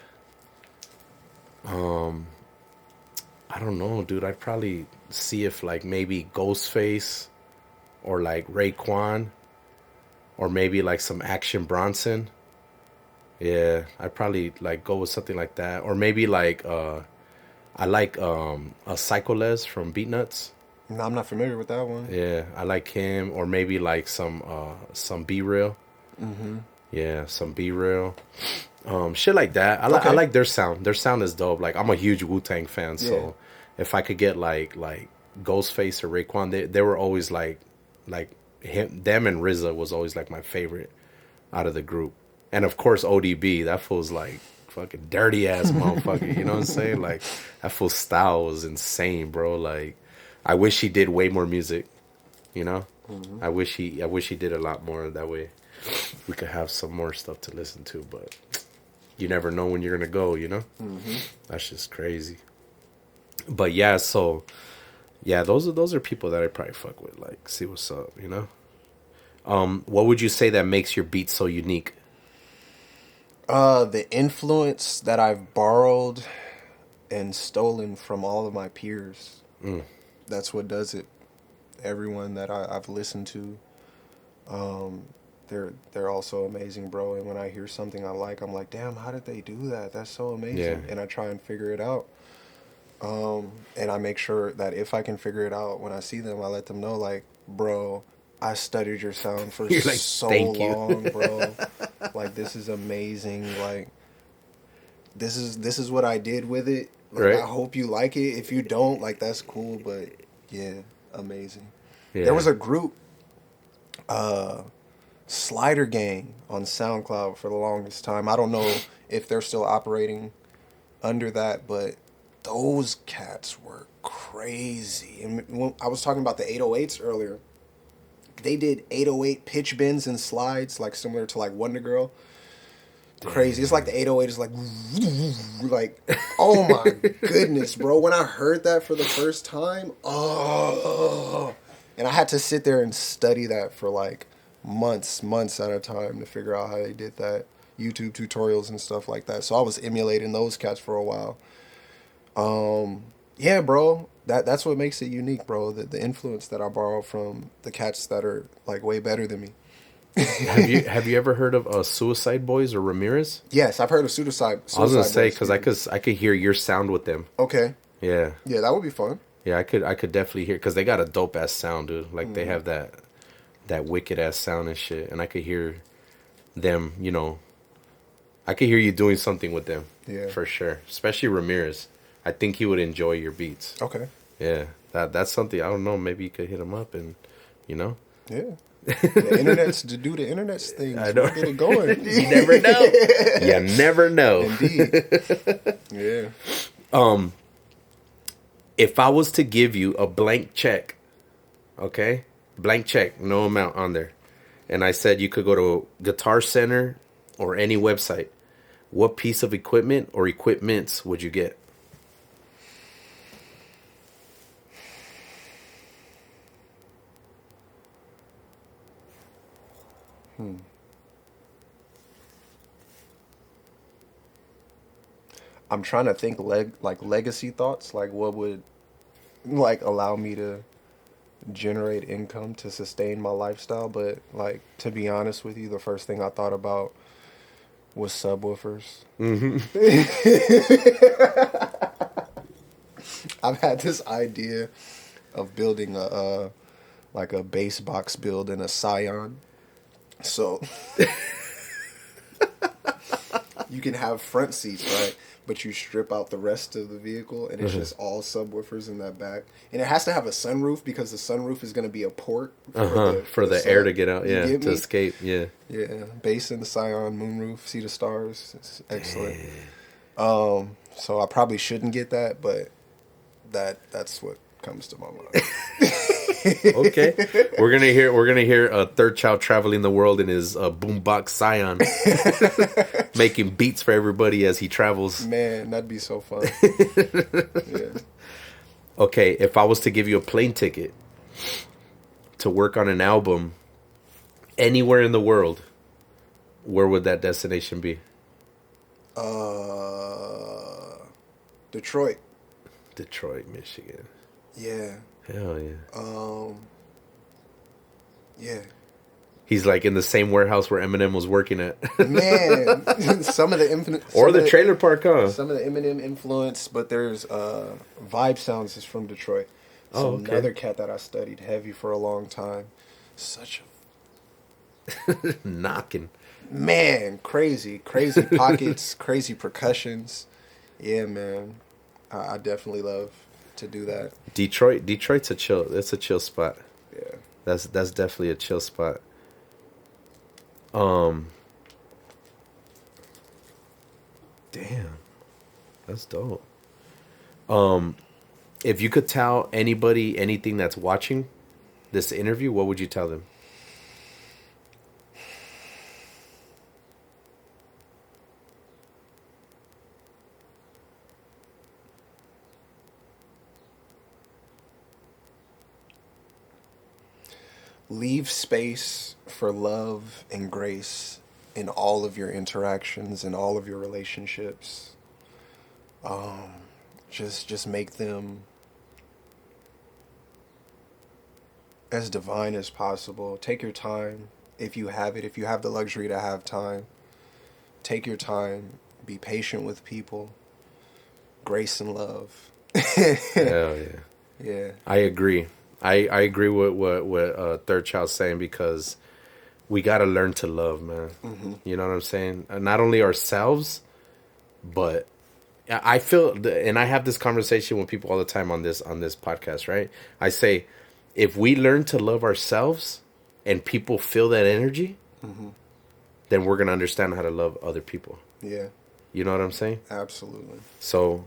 I don't know, dude. I'd probably see if like maybe Ghostface or like Raekwon or maybe like some Action Bronson. Yeah, I'd probably like go with something like that, or maybe like I like a Psycho-Les from Beatnuts. No, I'm not familiar with that one. Yeah, I like him, or maybe like some Be Real. Yeah, some Be Real. Shit like that. I like their sound. Their sound is dope. Like I'm a huge Wu-Tang fan, so if I could get like Ghostface or Raekwon, they were always like them and RZA was always like my favorite out of the group. And of course, ODB, that fool's like fucking dirty ass motherfucker. You know what I'm saying? Like that fool's style was insane, bro. Like I wish he did way more music. You know, I wish he did a lot more. That way, we could have some more stuff to listen to. But you never know when you're gonna go. You know, that's just crazy. But yeah, so yeah, those are people that I probably fuck with. Like, see what's up. You know, what would you say that makes your beat so unique? The influence that I've borrowed and stolen from all of my peers. That's what does it. Everyone that I've listened to, they're also amazing, bro. And when I hear something I like, I'm like, damn, how did they do that? That's so amazing. Yeah. And I try and figure it out. And I make sure that if I can figure it out, when I see them, I let them know, like, bro, I studied your sound for like, so long, bro. Like, this is amazing. Like, this is what I did with it. Like, I hope you like it. If you don't, like, that's cool. But yeah, amazing. Yeah. There was a group, Slider Gang, on SoundCloud for the longest time. I don't know if they're still operating under that, but those cats were crazy. And when I was talking about the 808s earlier, they did 808 pitch bends and slides, like similar to like Wonder Girl. Crazy. It's like the 808 is like, oh my goodness, bro. When I heard that for the first time, and I had to sit there and study that for like months at a time to figure out how they did that. YouTube tutorials and stuff like that. So I was emulating those cats for a while. Yeah, bro. That's what makes it unique, bro. The influence that I borrow from the cats that are like way better than me. Have you ever heard of Suicide Boys or Ramirez? Yes, I've heard of Suicide. I was gonna say because I could hear your sound with them. Okay. Yeah. Yeah, that would be fun. Yeah, I could definitely hear because they got a dope ass sound, dude. Like they have that wicked ass sound and shit, and I could hear them. You know, I could hear you doing something with them. Yeah, for sure. Especially Ramirez. I think he would enjoy your beats. Okay. Yeah, that's something. I don't know. Maybe you could hit him up and, you know. Yeah. The internet's to do the internet's thing. I know. Get it going. You never know. You never know. Indeed. Yeah. If I was to give you a blank check, okay, blank check, no amount on there, and I said you could go to Guitar Center or any website, what piece of equipment or equipments would you get? I'm trying to think like legacy thoughts, like what would like allow me to generate income to sustain my lifestyle, but like to be honest with you, the first thing I thought about was subwoofers. Mm-hmm. I've had this idea of building a like a bass box build in a Scion. So you can have front seats, right? But you strip out the rest of the vehicle, and it's just all subwoofers in that back. And it has to have a sunroof because the sunroof is going to be a port for the air to get out, yeah, to escape, yeah. Yeah, bass in the Scion, moonroof, see the stars. It's excellent. So I probably shouldn't get that, but that's what comes to my mind. Okay, we're gonna hear a third child traveling the world in his boombox Scion, making beats for everybody as he travels. Man, that'd be so fun. Yeah. Okay, if I was to give you a plane ticket to work on an album anywhere in the world, where would that destination be? Detroit. Detroit, Michigan. Yeah. Hell yeah. Yeah. He's like in the same warehouse where Eminem was working at. Man, some of the infinite or the trailer park, huh? Some of the Eminem influence, but there's Vibe Sounds is from Detroit. So another cat that I studied heavy for a long time. Such a knocking. Man, crazy pockets, crazy percussions. Yeah, man. I definitely love to do that. Detroit's a chill. That's a chill spot. Yeah. That's definitely a chill spot. Damn. That's dope. If you could tell anybody anything that's watching this interview, what would you tell them? Leave space for love and grace in all of your interactions and all of your relationships. Just make them as divine as possible. Take your time if you have it. If you have the luxury to have time, take your time. Be patient with people. Grace and love. Hell yeah. Yeah. I agree. I agree with what Third Child's saying, because we got to learn to love, man. Mm-hmm. You know what I'm saying? Not only ourselves, but I feel, and I have this conversation with people all the time on this podcast, right? I say, if we learn to love ourselves and people feel that energy, then we're going to understand how to love other people. Yeah. You know what I'm saying? Absolutely. So,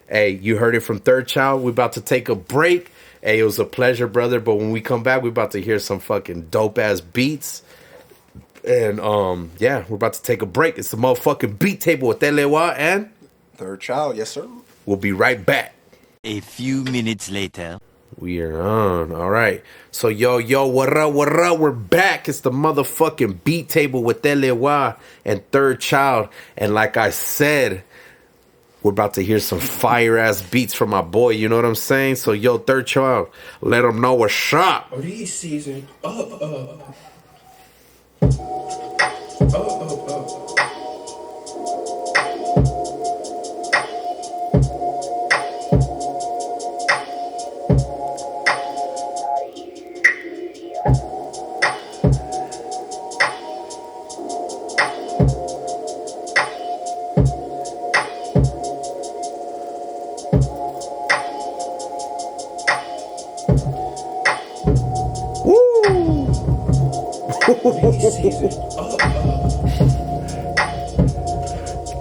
hey, you heard it from Third Child. We're about to take a break. Hey, it was a pleasure, brother. But when we come back, we're about to hear some fucking dope-ass beats. And, yeah, we're about to take a break. It's the motherfucking Beat Table with Elewa and Third Child. Yes, sir. We'll be right back. A few minutes later. We are on. All right. So, yo, what up? We're back. It's the motherfucking Beat Table with Elewa and Third Child. And like I said, we're about to hear some fire-ass beats from my boy. You know what I'm saying? So, yo, Third Child, let them know what's up. Oh, these seasons.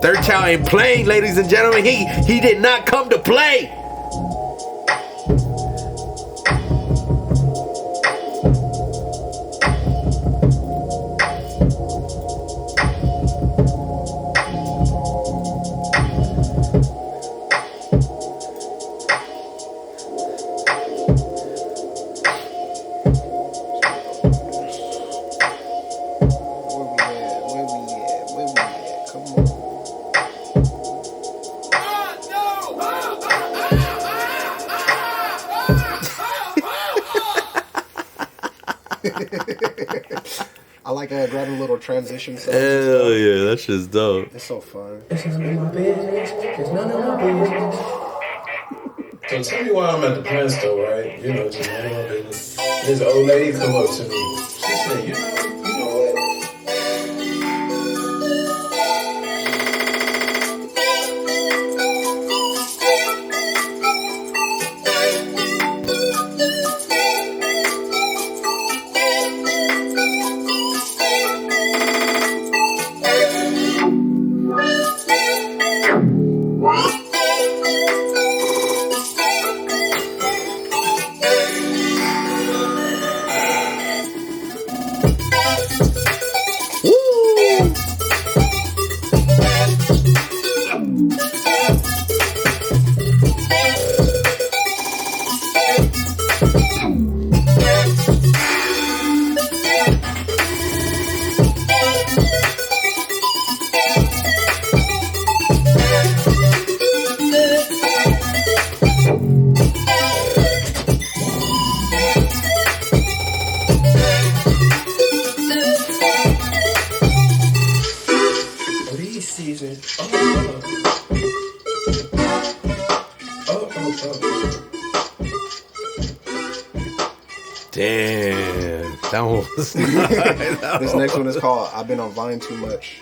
Third Child ain't playing, ladies and gentlemen. He did not come to play. I like grabbing little transition sounds. Hell yeah, that shit's dope. It's so fun. It's none of my business. It's none of my business. So tell me why I'm at the plant store, right? You know, just none of my business. This old lady come up to me. She said, you know what? Damn, that one was This next one is called I've Been on Vine Too Much.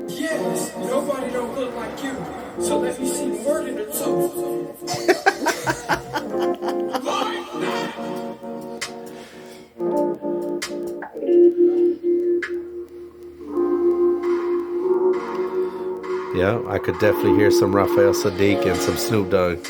Yes, nobody don't look like you. So let me see the word in the two. Yeah, I could definitely hear some Raphael Sadiq and some Snoop Dogg.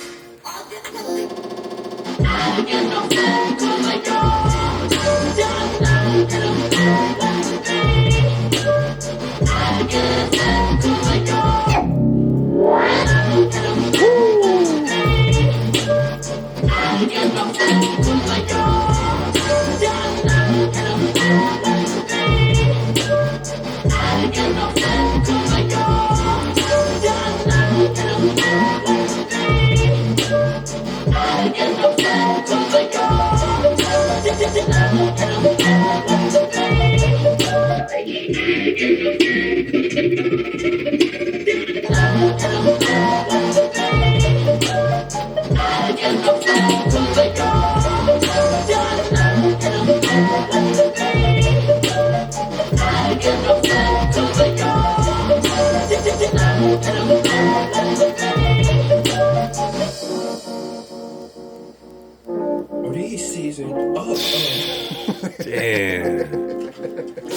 raising up. Damn.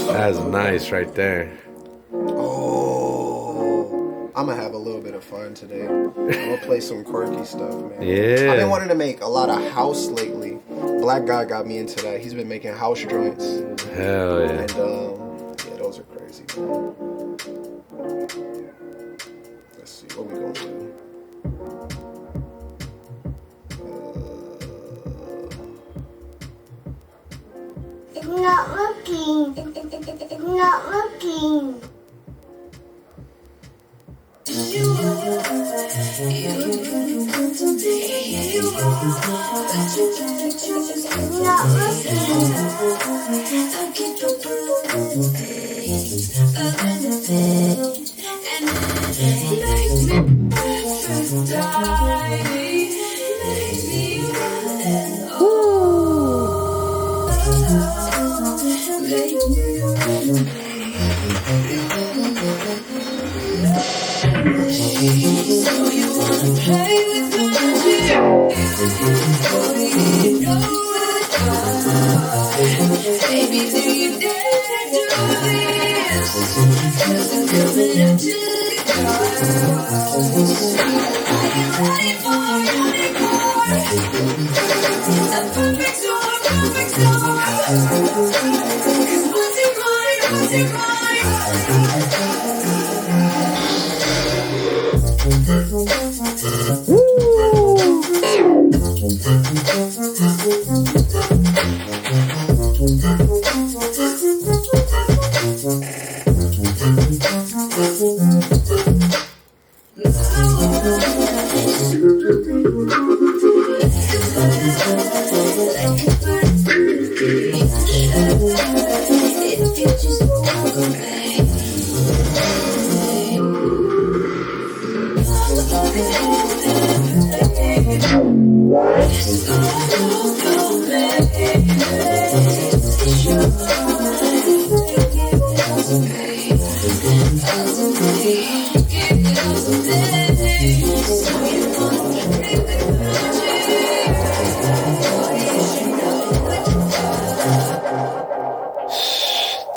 That's nice right there. Oh, I'm gonna have a little bit of fun today. I'm gonna play some quirky stuff, man. Yeah. I've been wanting to make a lot of house lately. Black guy got me into that. He's been making house joints. Hell yeah. And yeah, those are crazy, man. Let's see what we gonna do. It's not looking. It's not looking.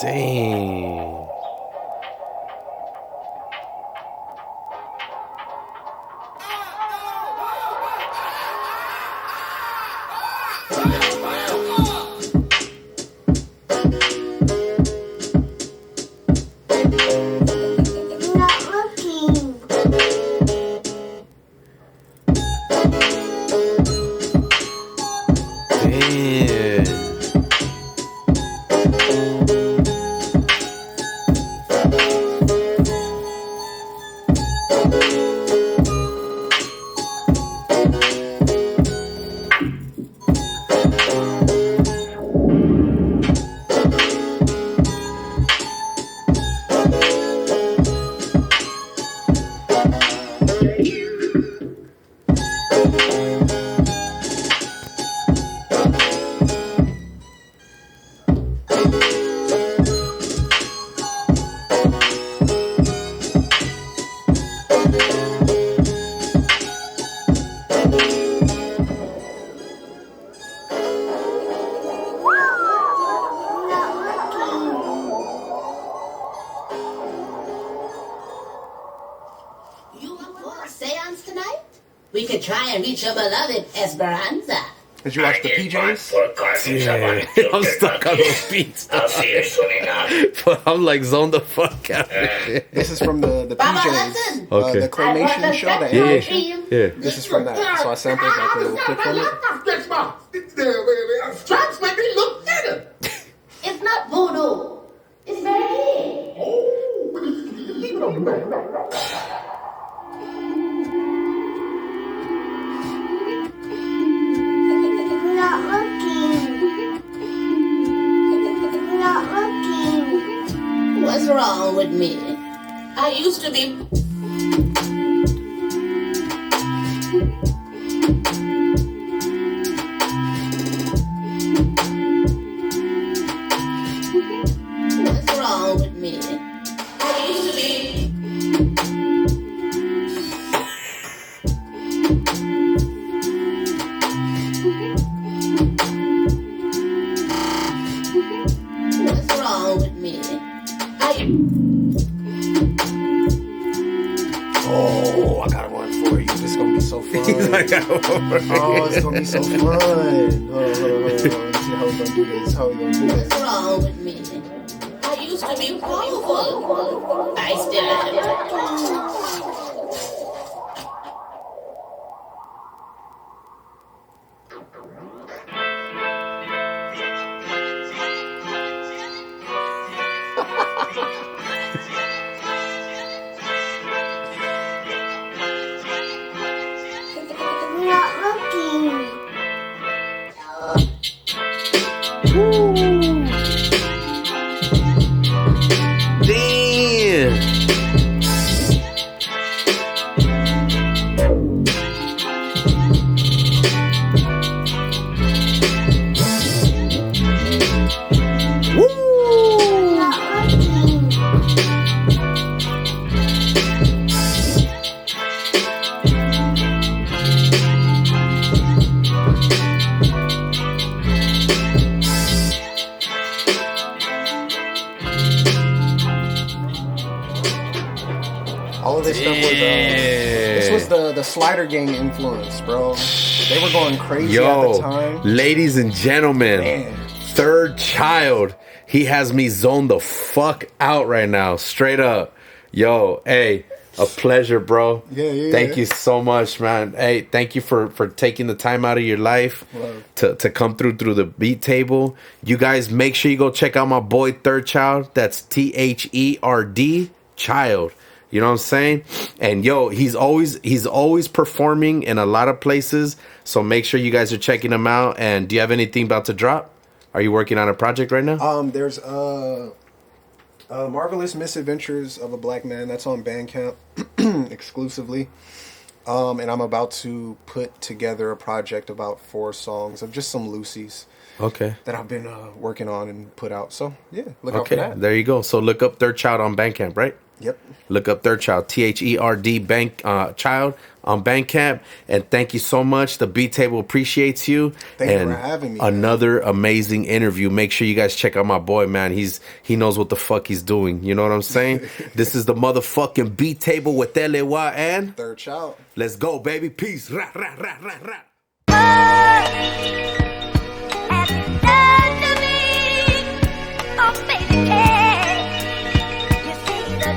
Dang. It's not looking. Damn. You up for a seance tonight? We could try and reach your beloved Esperanza. Did you watch the PJs? Yeah. I'm stuck on those beats. But I'm like zoned the fuck out of it. This is from the Baba PJs. Hudson. Okay. The claymation show, the Yeah. animation. Yeah. This is from that. So I sampled like a little clip from it. Stripes make me look better. It's not voodoo. It's very clean. It's not looking. It's not looking. What's wrong with me? I used to be. What's wrong with me? I used to be. Oh, it's gonna be so fun. Hold on. Let's see how we gonna do this. What's wrong with me? I used to be powerful. I still am. Not looking. Damn. Not looking. All of this stuff was this was the slider gang influence, bro. They were going crazy at the Yo, time. ladies and gentlemen, Man. Third Child. He has me zoned the fuck out right now. Straight up. Yo, hey, a pleasure, bro. Yeah. Thank you so much, man. Hey, thank you for taking the time out of your life to come through the beat table. You guys make sure you go check out my boy Third Child. That's THERD Child. You know what I'm saying? And yo, he's always performing in a lot of places. So make sure you guys are checking him out. And do you have anything about to drop? Are you working on a project right now? There's Marvelous Misadventures of a Black Man. That's on Bandcamp exclusively. And I'm about to put together a project about 4 songs of just some loosies. Okay. That I've been working on and put out. So yeah, look out for Okay. that. There you go. So look up Third Child on Bandcamp, right? Yep. Look up Third Child, THERD Child on Bandcamp. And thank you so much. The Beat Table appreciates you. Thank you and for having me, man. Another amazing interview. Make sure you guys check out my boy, man. He knows what the fuck he's doing. You know what I'm saying? This is the motherfucking Beat Table with LAY and Third Child. let's go, baby. Peace. Ra, ra, ra, ra, ra. Oh, baby, you see the